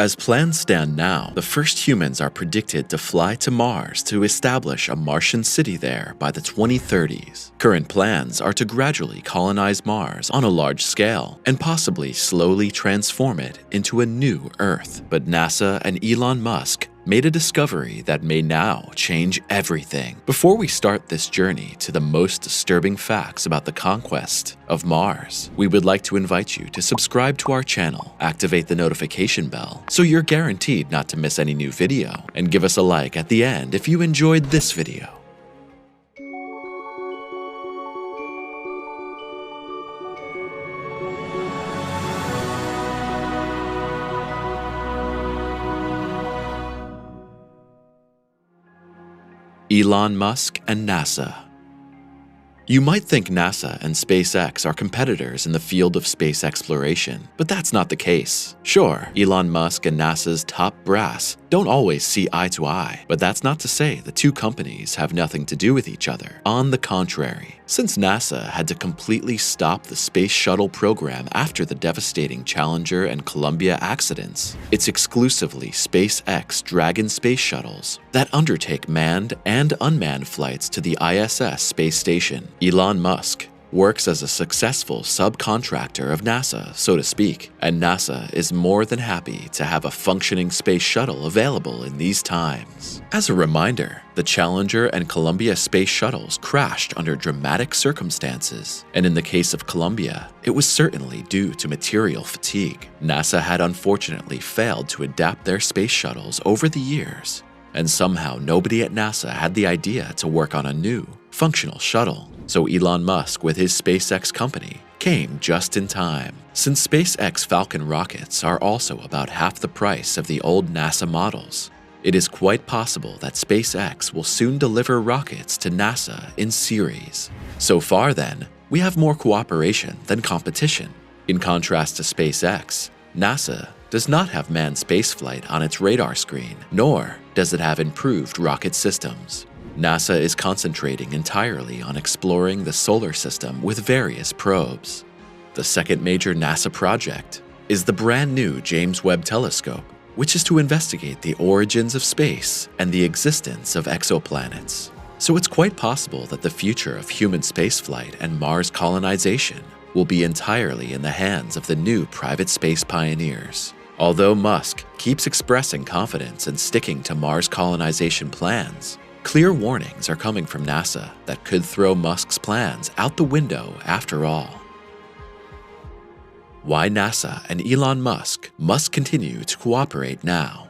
As plans stand now, the first humans are predicted to fly to Mars to establish a Martian city there by the 2030s. Current plans are to gradually colonize Mars on a large scale and possibly slowly transform it into a new Earth. But NASA and Elon Musk made a discovery that may now change everything. Before we start this journey to the most disturbing facts about the conquest of Mars, we would like to invite you to subscribe to our channel, activate the notification bell so you're guaranteed not to miss any new video, and give us a like at the end if you enjoyed this video. Elon Musk and NASA. You might think NASA and SpaceX are competitors in the field of space exploration, but that's not the case. Sure, Elon Musk and NASA's top brass don't always see eye to eye, but that's not to say the two companies have nothing to do with each other. On the contrary, since NASA had to completely stop the space shuttle program after the devastating Challenger and Columbia accidents, it's exclusively SpaceX Dragon space shuttles that undertake manned and unmanned flights to the ISS space station. Elon Musk works as a successful subcontractor of NASA, so to speak, and NASA is more than happy to have a functioning space shuttle available in these times. As a reminder, the Challenger and Columbia space shuttles crashed under dramatic circumstances, and in the case of Columbia, it was certainly due to material fatigue. NASA had unfortunately failed to adapt their space shuttles over the years, and somehow nobody at NASA had the idea to work on a new, functional shuttle. So Elon Musk with his SpaceX company came just in time. Since SpaceX Falcon rockets are also about half the price of the old NASA models, it is quite possible that SpaceX will soon deliver rockets to NASA in series. So far then, we have more cooperation than competition. In contrast to SpaceX, NASA does not have manned spaceflight on its radar screen, nor does it have improved rocket systems. NASA is concentrating entirely on exploring the solar system with various probes. The second major NASA project is the brand new James Webb Telescope, which is to investigate the origins of space and the existence of exoplanets. So it's quite possible that the future of human spaceflight and Mars colonization will be entirely in the hands of the new private space pioneers. Although Musk keeps expressing confidence in sticking to Mars colonization plans, clear warnings are coming from NASA that could throw Musk's plans out the window after all. Why NASA and Elon Musk must continue to cooperate now.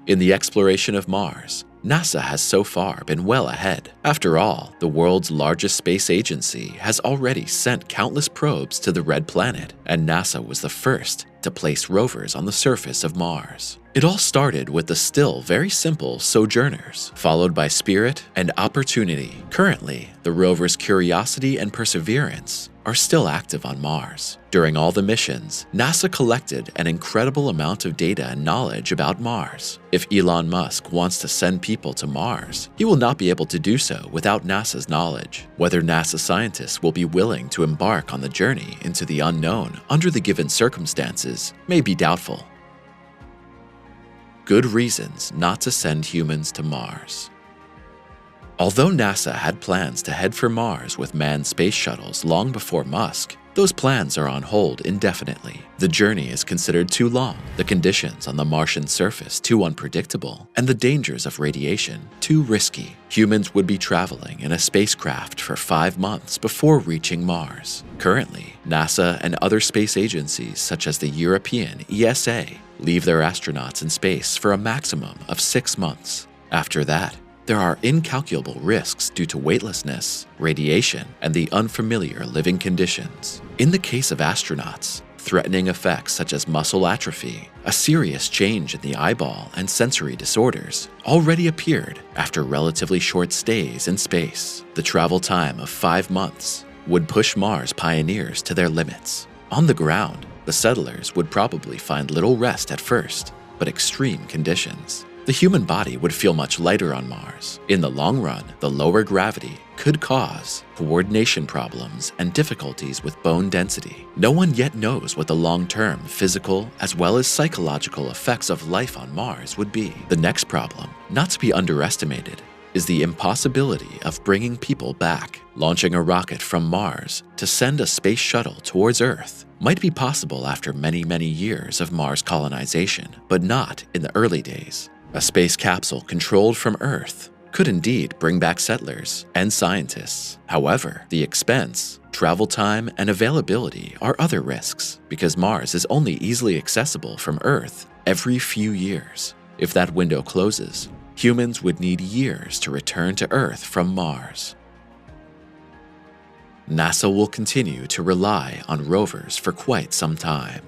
In the exploration of Mars, NASA has so far been well ahead. After all, the world's largest space agency has already sent countless probes to the Red Planet, and NASA was the first to place rovers on the surface of Mars. It all started with the still very simple Sojourners, followed by Spirit and Opportunity. Currently, the rovers Curiosity and Perseverance are still active on Mars. During all the missions, NASA collected an incredible amount of data and knowledge about Mars. If Elon Musk wants to send people to Mars, he will not be able to do so without NASA's knowledge. Whether NASA scientists will be willing to embark on the journey into the unknown under the given circumstances may be doubtful. Good reasons not to send humans to Mars. Although NASA had plans to head for Mars with manned space shuttles long before Musk, those plans are on hold indefinitely. The journey is considered too long, the conditions on the Martian surface too unpredictable, and the dangers of radiation too risky. Humans would be traveling in a spacecraft for 5 months before reaching Mars. Currently, NASA and other space agencies such as the European ESA leave their astronauts in space for a maximum of 6 months. After that, there are incalculable risks due to weightlessness, radiation, and the unfamiliar living conditions. In the case of astronauts, threatening effects such as muscle atrophy, a serious change in the eyeball, and sensory disorders already appeared after relatively short stays in space. The travel time of 5 months would push Mars pioneers to their limits. On the ground, the settlers would probably find little rest at first, but extreme conditions. The human body would feel much lighter on Mars. In the long run, the lower gravity could cause coordination problems and difficulties with bone density. No one yet knows what the long-term physical as well as psychological effects of life on Mars would be. The next problem, not to be underestimated, is the impossibility of bringing people back. Launching a rocket from Mars to send a space shuttle towards Earth might be possible after many, many years of Mars colonization, but not in the early days. A space capsule controlled from Earth could indeed bring back settlers and scientists. However, the expense, travel time, and availability are other risks because Mars is only easily accessible from Earth every few years. If that window closes, humans would need years to return to Earth from Mars. NASA will continue to rely on rovers for quite some time.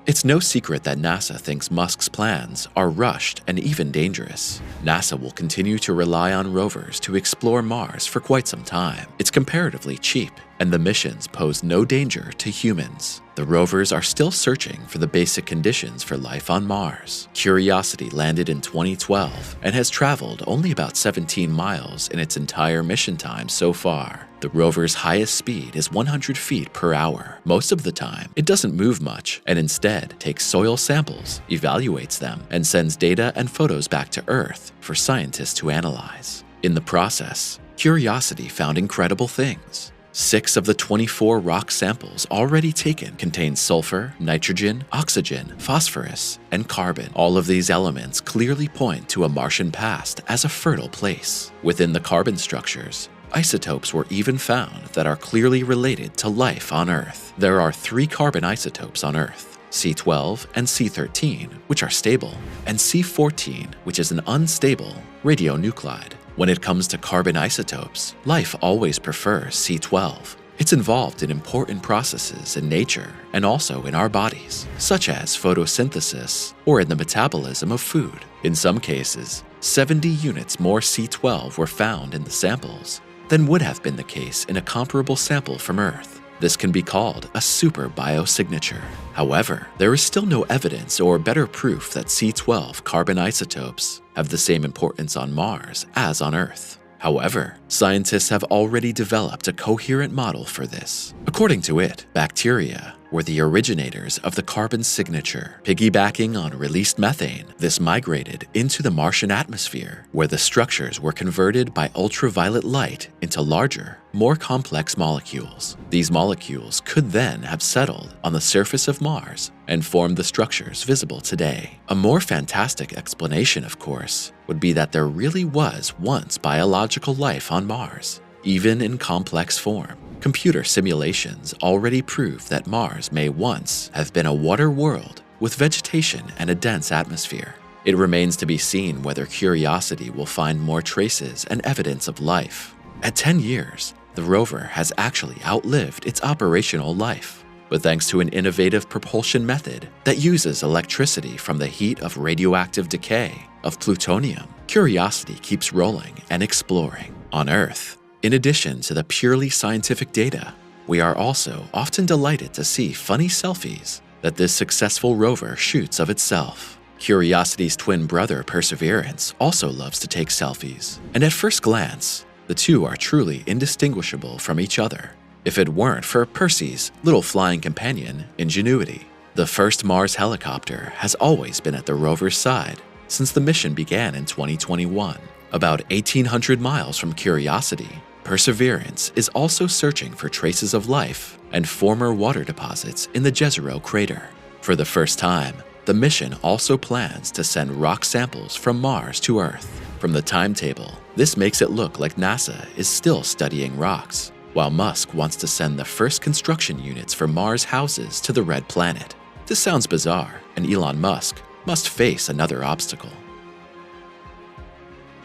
It's no secret that NASA thinks Musk's plans are rushed and even dangerous. NASA will continue to rely on rovers to explore Mars for quite some time. It's comparatively cheap, and the missions pose no danger to humans. The rovers are still searching for the basic conditions for life on Mars. Curiosity landed in 2012 and has traveled only about 17 miles in its entire mission time so far. The rover's highest speed is 100 feet per hour. Most of the time, it doesn't move much and instead takes soil samples, evaluates them, and sends data and photos back to Earth for scientists to analyze. In the process, Curiosity found incredible things. 6 of the 24 rock samples already taken contain sulfur, nitrogen, oxygen, phosphorus, and carbon. All of these elements clearly point to a Martian past as a fertile place. Within the carbon structures, isotopes were even found that are clearly related to life on Earth. There are 3 carbon isotopes on Earth: C12 and C13, which are stable, and C14, which is an unstable radionuclide. When it comes to carbon isotopes, life always prefers C12. It's involved in important processes in nature and also in our bodies, such as photosynthesis or in the metabolism of food. In some cases, 70 units more C12 were found in the samples than would have been the case in a comparable sample from Earth. This can be called a super biosignature. However, there is still no evidence or better proof that C12 carbon isotopes have the same importance on Mars as on Earth. However, scientists have already developed a coherent model for this. According to it, bacteria were the originators of the carbon signature. Piggybacking on released methane, this migrated into the Martian atmosphere, where the structures were converted by ultraviolet light into larger, more complex molecules. These molecules could then have settled on the surface of Mars and formed the structures visible today. A more fantastic explanation, of course, would be that there really was once biological life on Mars, even in complex form. Computer simulations already prove that Mars may once have been a water world with vegetation and a dense atmosphere. It remains to be seen whether Curiosity will find more traces and evidence of life. At 10 years, the rover has actually outlived its operational life. But thanks to an innovative propulsion method that uses electricity from the heat of radioactive decay of plutonium, Curiosity keeps rolling and exploring. On Earth, in addition to the purely scientific data, we are also often delighted to see funny selfies that this successful rover shoots of itself. Curiosity's twin brother, Perseverance, also loves to take selfies, and at first glance, the two are truly indistinguishable from each other, if it weren't for Percy's little flying companion, Ingenuity. The first Mars helicopter has always been at the rover's side since the mission began in 2021. About 1,800 miles from Curiosity, Perseverance is also searching for traces of life and former water deposits in the Jezero crater. For the first time, the mission also plans to send rock samples from Mars to Earth. From the timetable, this makes it look like NASA is still studying rocks, while Musk wants to send the first construction units for Mars houses to the Red Planet. This sounds bizarre, and Elon Musk must face another obstacle: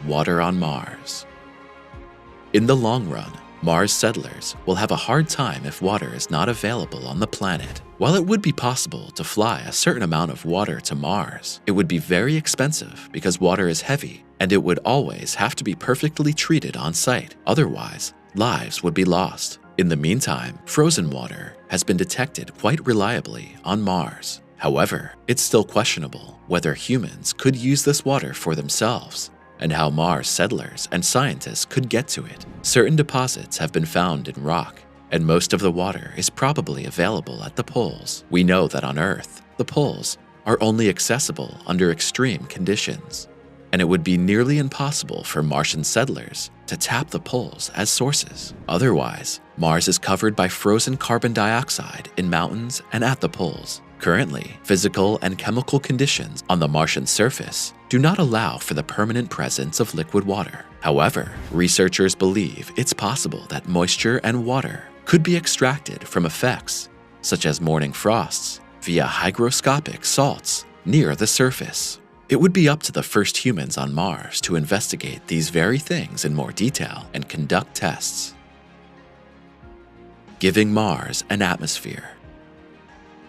water on Mars. In the long run, Mars settlers will have a hard time if water is not available on the planet. While it would be possible to fly a certain amount of water to Mars, it would be very expensive because water is heavy and it would always have to be perfectly treated on site. Otherwise, lives would be lost. In the meantime, frozen water has been detected quite reliably on Mars. However, it's still questionable whether humans could use this water for themselves and how Mars settlers and scientists could get to it. Certain deposits have been found in rock, and most of the water is probably available at the poles. We know that on Earth, the poles are only accessible under extreme conditions, and it would be nearly impossible for Martian settlers to tap the poles as sources. Otherwise, Mars is covered by frozen carbon dioxide in mountains and at the poles. Currently, physical and chemical conditions on the Martian surface do not allow for the permanent presence of liquid water. However, researchers believe it's possible that moisture and water could be extracted from effects such as morning frosts via hygroscopic salts near the surface. It would be up to the first humans on Mars to investigate these very things in more detail and conduct tests. Giving Mars an atmosphere.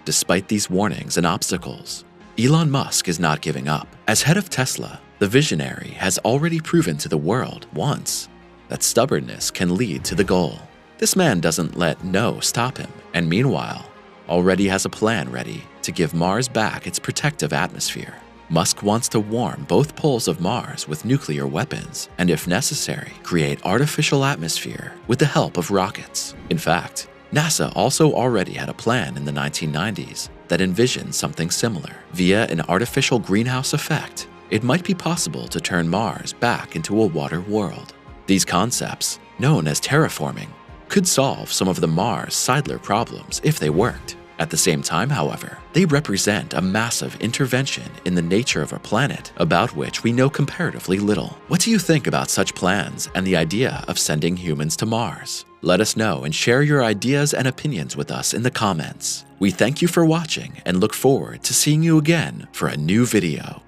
Despite these warnings and obstacles, Elon Musk is not giving up. As head of Tesla, the visionary has already proven to the world once that stubbornness can lead to the goal. This man doesn't let no stop him, and meanwhile, already has a plan ready to give Mars back its protective atmosphere. Musk wants to warm both poles of Mars with nuclear weapons, and if necessary, create artificial atmosphere with the help of rockets. In fact, NASA also already had a plan in the 1990s that envisioned something similar. Via an artificial greenhouse effect, it might be possible to turn Mars back into a water world. These concepts, known as terraforming, could solve some of the Mars-Seidler problems if they worked. At the same time, however, they represent a massive intervention in the nature of our planet about which we know comparatively little. What do you think about such plans and the idea of sending humans to Mars? Let us know and share your ideas and opinions with us in the comments. We thank you for watching and look forward to seeing you again for a new video.